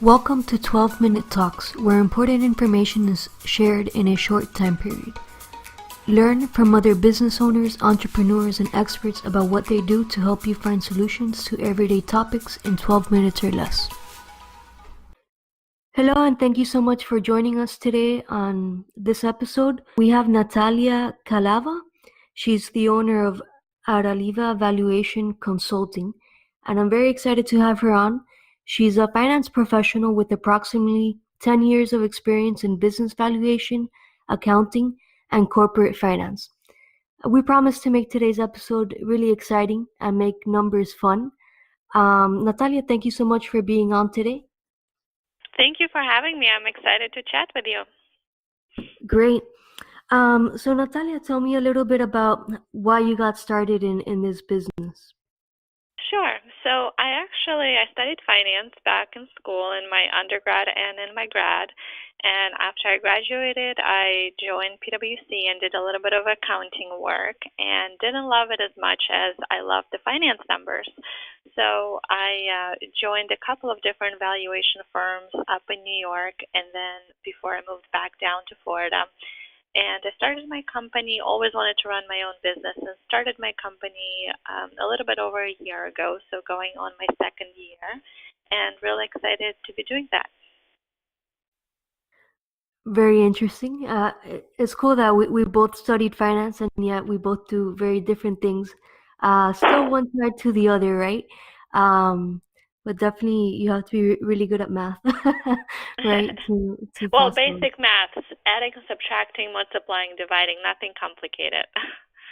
Welcome to 12-Minute Talks, where important information is shared in a short time period. Learn from other business owners, entrepreneurs, and experts about what they do to help you find solutions to everyday topics in 12 minutes or less. Hello, and thank you so much for joining us today on this episode. We have Nataliya Kalava. She's the owner of Kalava Valuation Consulting, and I'm very excited to have her on. She's a finance professional with approximately 10 years of experience in business valuation, accounting, and corporate finance. We promise to make today's episode really exciting and make numbers fun. Nataliya, thank you so much for being on today. Thank you for having me. I'm excited to chat with you. Great. So Nataliya, tell me a little bit about why you got started in this business. Sure. So I studied finance back in school in my undergrad and in my grad. And after I graduated, I joined PwC and did a little bit of accounting work and didn't love it as much as I loved the finance numbers. So I joined a couple of different valuation firms up in New York, and then before I moved back down to Florida. And I started my company, always wanted to run my own business, and started my company a little bit over a year ago, so going on my second year, and really excited to be doing that. Very interesting. It's cool that we both studied finance, and yet we both do very different things. Still one side to the other, right? But definitely you have to be really good at math, right? To Well, pass those. basic maths, adding, subtracting, multiplying, dividing, nothing complicated.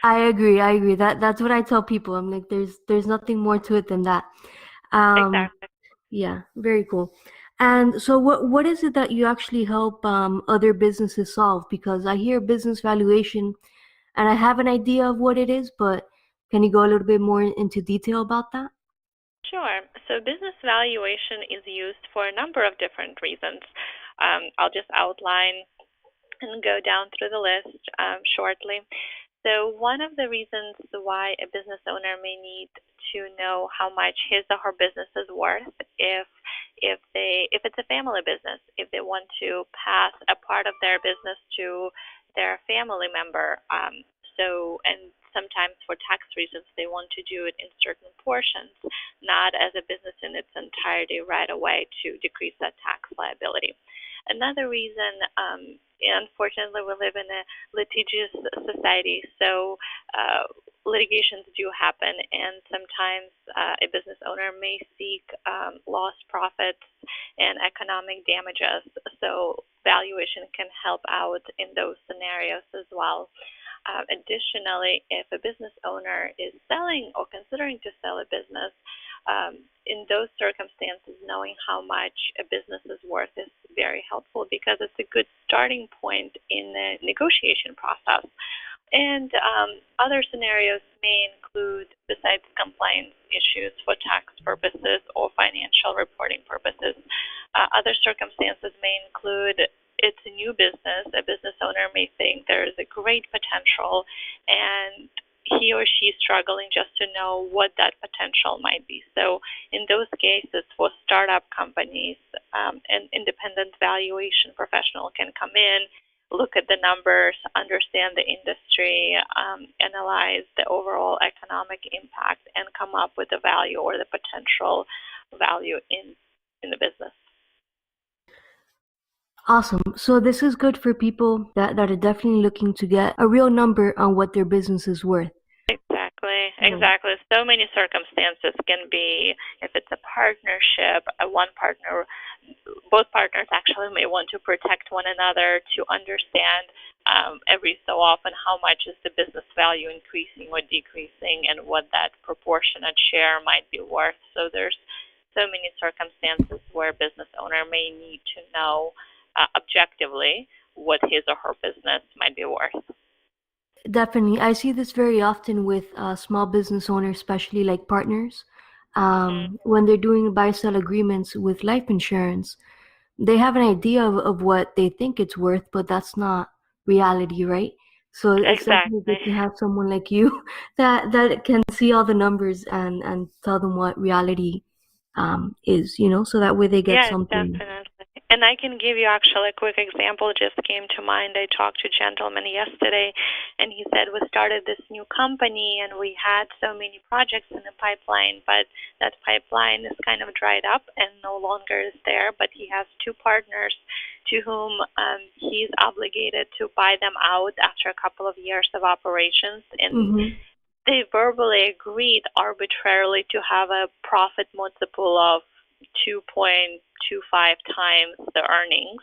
I agree. That's what I tell people. I'm like, there's nothing more to it than that. Exactly. Yeah, very cool. And so what is it that you actually help other businesses solve? Because I hear business valuation and I have an idea of what it is, but can you go a little bit more into detail about that? Sure. So business valuation is used for a number of different reasons. I'll just outline and go down through the list shortly. So one of the reasons why a business owner may need to know how much his or her business is worth if it's a family business, if they want to pass a part of their business to their family member. And sometimes for tax reasons, they want to do it in certain portions, not as a business in its entirety right away to decrease that tax liability. Another reason, unfortunately, we live in a litigious society, so litigations do happen, and sometimes a business owner may seek lost profits and economic damages. So valuation can help out in those scenarios as well. Additionally, if a business owner is selling or considering to sell a business, in those circumstances, knowing how much a business is worth is very helpful because it's a good starting point in the negotiation process. And other scenarios may include, besides compliance issues for tax purposes or financial reporting purposes, other circumstances may include it's a new business. A business owner may think there's a great potential, and he or she is struggling just to know what that potential might be. So in those cases, for startup companies, an independent valuation professional can come in, look at the numbers, understand the industry, analyze the overall economic impact, and come up with the value or the potential value in the business. Awesome. So this is good for people that are definitely looking to get a real number on what their business is worth. Exactly. So many circumstances can be, if it's a partnership, both partners actually may want to protect one another to understand every so often how much is the business value increasing or decreasing and what that proportionate share might be worth. So there's so many circumstances where a business owner may need to know objectively what his or her business might be worth. Definitely. I see this very often with small business owners, especially like partners. When they're doing buy-sell agreements with life insurance, they have an idea of what they think it's worth, but that's not reality, right? So it's definitely Exactly. good to have someone like you that can see all the numbers and tell them what reality is, so that way they get Yes, something. definitely. And I can give you actually a quick example just came to mind. I talked to a gentleman yesterday and he said we started this new company and we had so many projects in the pipeline, but that pipeline is kind of dried up and no longer is there, but he has two partners to whom he's obligated to buy them out after a couple of years of operations, and Mm-hmm. they verbally agreed arbitrarily to have a profit multiple of 2.25 times the earnings,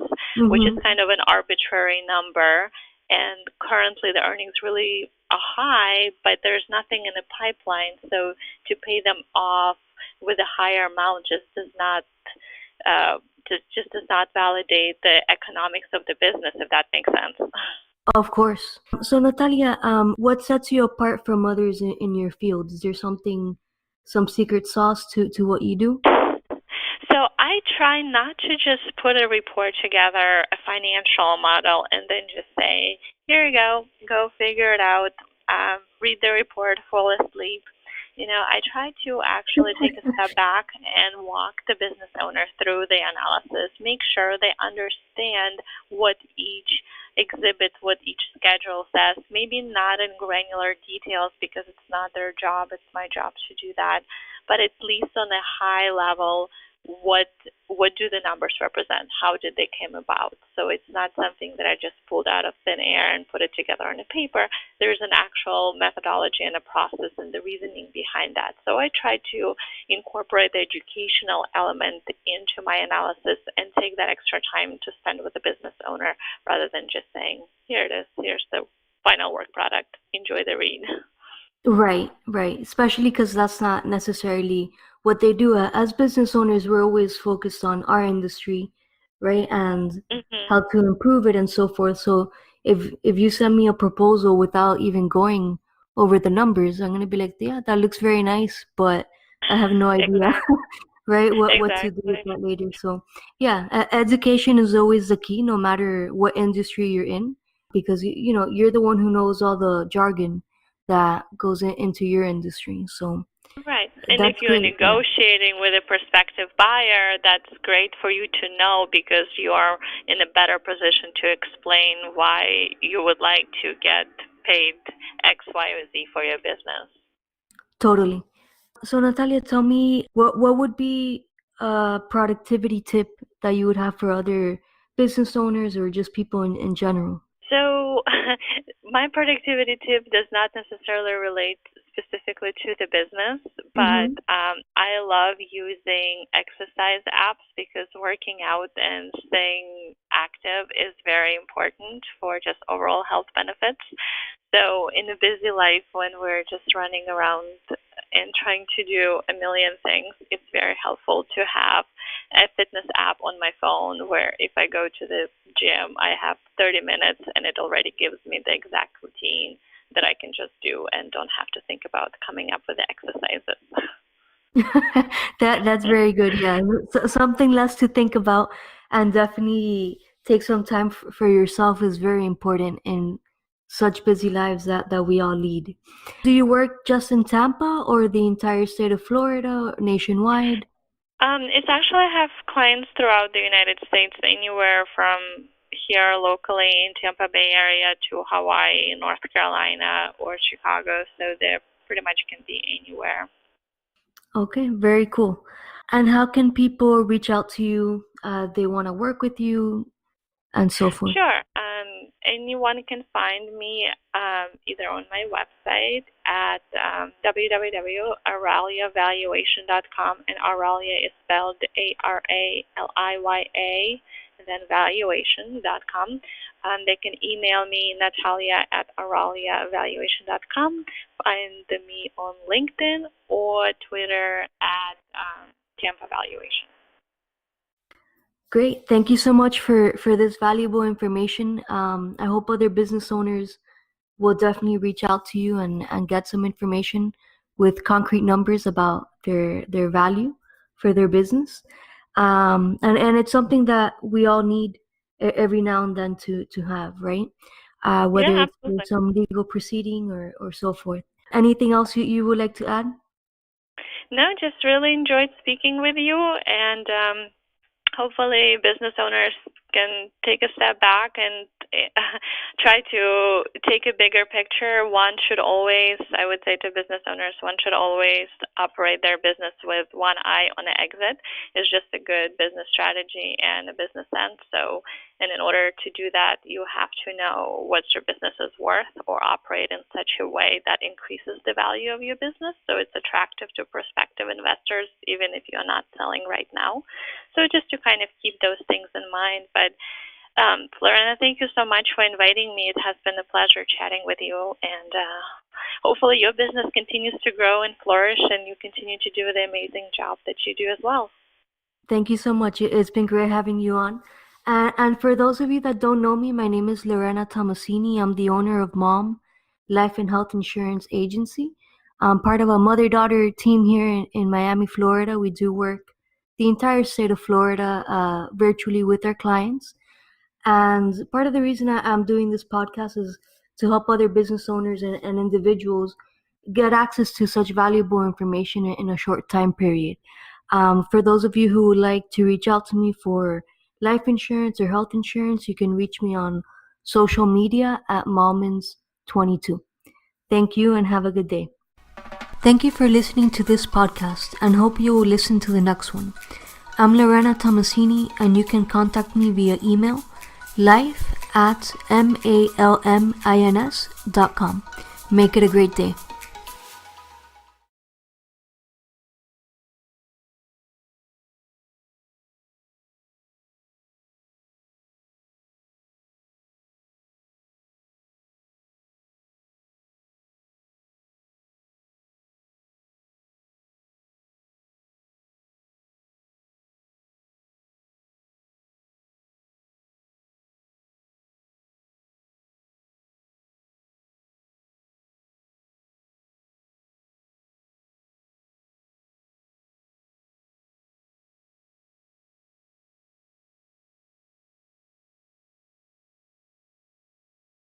which is Mm-hmm. kind of an arbitrary number. And currently the earnings really are high, but there's nothing in the pipeline. So to pay them off with a higher amount just does not just does not validate the economics of the business, if that makes sense. Of course. So Natalia, what sets you apart from others in your field? Is there some secret sauce to what you do? So I try not to just put a report together, a financial model, and then just say, here you go figure it out, read the report, fall asleep. I try to actually take a step back and walk the business owner through the analysis, make sure they understand what each exhibit, what each schedule says, maybe not in granular details because it's not their job, it's my job to do that, but at least on a high level, what do the numbers represent? How did they came about? So it's not something that I just pulled out of thin air and put it together on a paper. There's an actual methodology and a process and the reasoning behind that. So I try to incorporate the educational element into my analysis and take that extra time to spend with the business owner rather than just saying, here it is, here's the final work product, enjoy the read. Right, right. Especially because that's not necessarily what they do. As business owners, we're always focused on our industry, right? And Mm-hmm. how to improve it and so forth. So if you send me a proposal without even going over the numbers, I'm gonna be like, yeah, that looks very nice, but I have no idea, Exactly. right? What to do with Exactly. that later. So yeah, education is always the key, no matter what industry you're in, because you're the one who knows all the jargon that goes into your industry. So Right. And if that's you're great. Yeah. negotiating with a prospective buyer, that's great for you to know because you are in a better position to explain why you would like to get paid X, Y, or Z for your business. Totally. So Natalia, tell me what would be a productivity tip that you would have for other business owners or just people in general? So, my productivity tip does not necessarily relate specifically to the business, but Mm-hmm. I love using exercise apps because working out and staying active is very important for just overall health benefits. So, in a busy life, when we're just running around and trying to do a million things, it's very helpful to have a fitness app on my phone where if I go to the gym, I have 30 minutes and it already gives me the exact routine that I can just do and don't have to think about coming up with the exercises. That's very good. Yeah, something less to think about, and definitely take some time for yourself is very important in such busy lives that we all lead. Do you work just in Tampa or the entire state of Florida, nationwide? It's actually I have clients throughout the United States, anywhere from here locally in Tampa Bay area to Hawaii, North Carolina, or Chicago. So they pretty much can be anywhere. Okay, very cool. And how can people reach out to you? They want to work with you and so forth. Sure. Anyone can find me either on my website at www.araliavaluation.com, and Aralia is spelled Araliya, and then valuation.com. They can email me, Nataliya at araliavaluation.com, find me on LinkedIn or Twitter at Tampa Valuation. Great. Thank you so much for this valuable information. I hope other business owners will definitely reach out to you and get some information with concrete numbers about their value for their business. And it's something that we all need every now and then to have, right? Whether Yeah, it's for absolutely. some legal proceeding or so forth. Anything else you would like to add? No, just really enjoyed speaking with you, and hopefully business owners can take a step back and try to take a bigger picture. One should always, I would say to business owners, one should always operate their business with one eye on the exit. It's just a good business strategy and a business sense. So, and in order to do that, you have to know what your business is worth or operate in such a way that increases the value of your business so it's attractive to prospective investors, even if you're not selling right now. So just to kind of keep those things in mind. But Lorena, thank you so much for inviting me. It has been a pleasure chatting with you, and hopefully your business continues to grow and flourish, and you continue to do the amazing job that you do as well. Thank you so much. It's been great having you on. And for those of you that don't know me, my name is Lorena Tomasini. I'm the owner of Mom Life and Health Insurance Agency. I'm part of a mother-daughter team here in Miami, Florida. We do work the entire state of Florida virtually with our clients. And part of the reason I'm doing this podcast is to help other business owners and individuals get access to such valuable information in a short time period. For those of you who would like to reach out to me for life insurance or health insurance, you can reach me on social media at Malmins22. Thank you and have a good day. Thank you for listening to this podcast and hope you will listen to the next one. I'm Lorena Tomasini and you can contact me via email life@malmins.com. Make it a great day.